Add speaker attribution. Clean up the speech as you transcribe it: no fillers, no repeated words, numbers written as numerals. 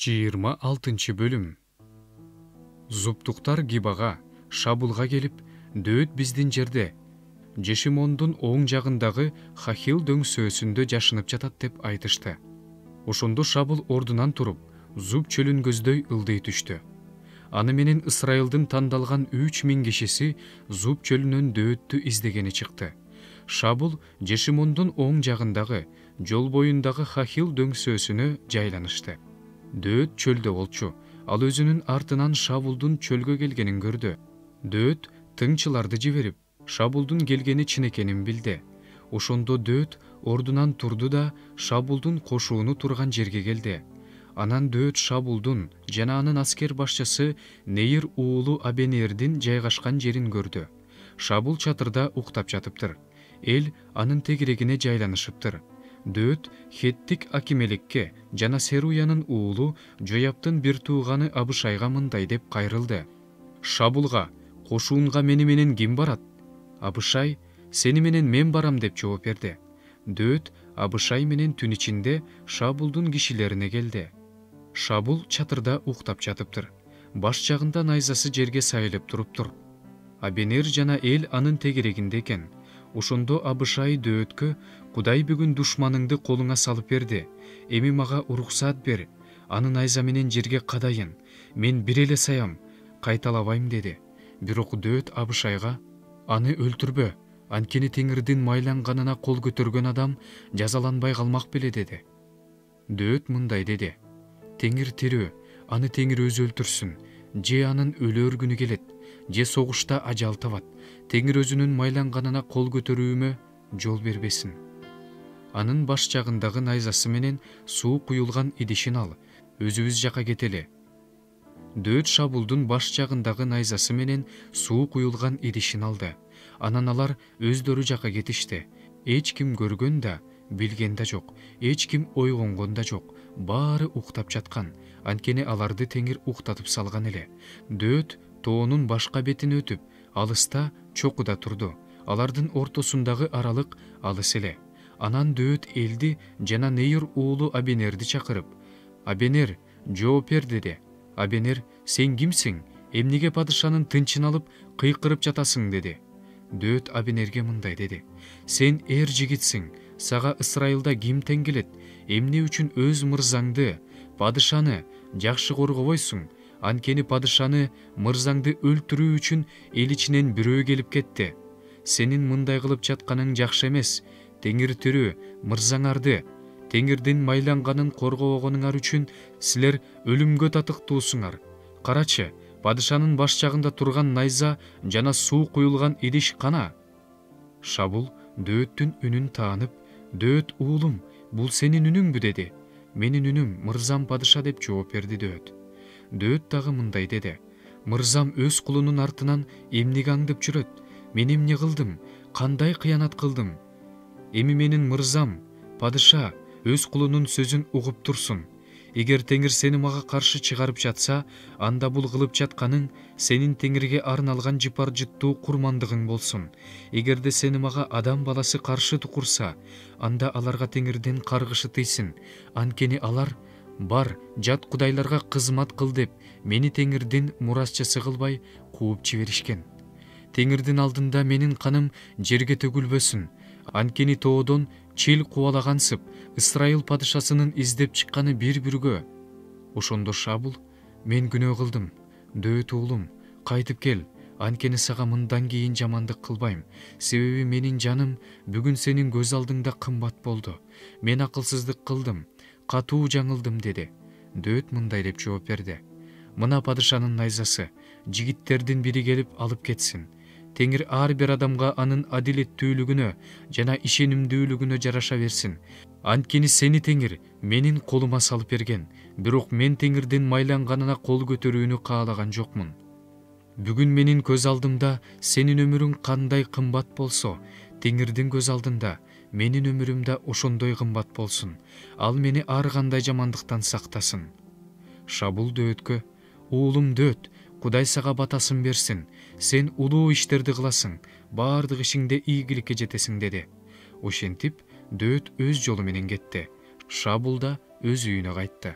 Speaker 1: 26 бөлүм. Зуптуктар Гибага, Шабулга келип, дөөт биздин жерде, Жешимондун оң жагындагы Хахил дөңсөөсүндө жашынып жатат деп айтышты. Ошондо Шабул ордунан туруп, Зуб чөлүн көздөй ылдый түштү. Аны менен Ысрайылдын тандалган 3000 кишиси Зуб чөлүнөн дөөттү издегени чыкты. Шабул Жешимондун оң жагындагы, жол боюндагы Хахил дөңсөөсүнө жайланышты. Дөөт чөлдө болчу, ал өзүнүн артынан Шабулдун чөлгө келгенин көрдү. Дөөт тыңчыларды жиберип, Шабулдун келгени чын экенин билди. Ошондо дөөт ордунан турду да Шабулдун кошууну турган жерге келди. Анан дөөт Шабулдун жана анын аскер башчысы Нейир уулу Абенердин жайгашкан жерин көрдү. Шабул чатырда уктап жатыптыр. Эл анын тегерегине жайланышыптыр. Дөөт Хеттик Акимелекке жана Серуянын уулу Жояптын бир тууганы Абышайга мындай деп кайрылды: «Шабулга, кошуунга мени менен ким барат?» Абышай: «Сени менен мен барам» деп жооп берди. Дөөт Абышай менен түн ичинде Шабулдун кишилерине келди. Шабул чатырда уктап жатыптыр. Баш жагында найзасы жерге сайылып туруптур. Абенер жана эл анын тегерегинде экен. Ошондо Абышай дөөткө: «Кудай бүгүн душманыңды колуңа салып берди. Эми мага уруксаат бер. Аны найза менен жерге кадайын. Мен бир эле саям, кайталабайм» деди. Бирок дөөт Абышайга: «Аны өлтүрбө. Анткени Теңирдин майланганына кол көтөргөн адам жазаланбай калмак беле» деди. Дөөт мындай деди: «Теңир тирүү, аны Теңир өзү өлтүрсүн. Же анын өлөр күнү келет, же согушта ажал табат. Теңир өзүнүн майланганына кол көтөрүүмө жол бербесин. Анын баш жагындагы найзасы менен суу куюлган идишин ал, өзүбүз жака кетели». Дөөт Шабулдун баш жагындагы найзасы менен суу куюлган идишин алды. Анан алар өздөрү жака кетишти. Эч ким көргөн да, билген да жок, эч ким ойгонгон да жок. Баары уктап жаткан, анткени аларды Теңир уктатып салган эле. Дөөт тоонун башка бетин өтүп, алыста чокуда турду. Алардын ортосундагы аралык алыс эле. Анан дөөт элди жана Нейир уулу Абенерди чакырып: «Абенер, жооп бер» деди. Абенер: «Сен кимсиң? Эмнеге падышанын тынчын алып кыйкырып жатасың?» деди. Дөөт Абенерге мындай деди: «Сен эр жигитсиң, сага Ысрайылда ким тең келет? Эмне үчүн өз мырзаңды, падышаны жакшы коргобойсуң? Анткени падышаны, мырзаңды өлтүрүү үчүн эл ичинен бирөө келип кетти. Сенин мындай кылып жатканың жакшы эмес. Теңир тирүү, мырзаңарды, Теңирдин майланганын коргобогонуңар үчүн силер өлүмгө татыктуусуңар. Карачы, падышанын баш жагында турган найза жана суу куюлган идиш кана?» Шабул дөөттүн үнүн таанып: «Дөөт уулум, бул сенин үнүңбү?» деди. «Менин үнүм, мырзам падыша» деп жооп берди дөөт. Дөөт дагы мындай деди: «Мырзам өз кулунун артынан эмнеге аңдып жүрөт? Мен эмне кылдым? Кандай кыянат кылдым? Эми менин мырзам, падыша, өз кулунун сөзүн угуп турсун. Эгер Теңир сени мага каршы чыгарып жатса, анда бул кылып жатканың сенин Теңирге арналган жыпар жыттуу курмандыгың болсун. Эгерде сени мага адам баласы каршы тукурса, анда аларга Теңирден каргышы тыйсын. Анткени алар: бар, жат кудайларга кызмат кыл деп, мени Теңирдин мурасчысы кылбай кууп жиберишкен. Теңирдин алдында менин каным жерге төгүлбөсүн. Анткени тоодон чил кубалагансып, Ысрайыл падышасынын издеп чыкканы бир-биргө». Ошондо Шабул: «Мен күнөө кылдым. Дөөт уулум, кайтып кел. Анткени сага мындан кийин жамандык кылбайм. Себеби менин жаным бүгүн сенин көз алдыңда кымбат болду. Мен акылсыздык кылдым, катуу жаңылдым» деди. Дөөт мындай деп жооп берди: «Мына падышанын найзасы, жигиттердин бири келип алып кетсин. Теңир ар бир адамга анын адилеттүүлүгүнө жана ишенимдүүлүгүнө жараша берсин. Анткени сени Теңир менин колума салып берген, бирок мен Теңирдин майланганына кол көтөрүүнү каалаган жокмун. Бүгүн менин көз алдымда сенин өмүрүң кандай кымбат болсо, Теңирдин көз алдында менин өмүрүм да ошондой кымбат болсун. Ал мени ар кандай жамандыктан сактасын». Шабул дөөткө: «Уулум дөөт, Кудай сага батасын берсин. Сен улуу иштерди кыласың, баардык ишиңде ийгиликке жетесиң» деди. Ошентип дөөт өз жолу менен кетти. Шабул да өз үйүнө кайтты.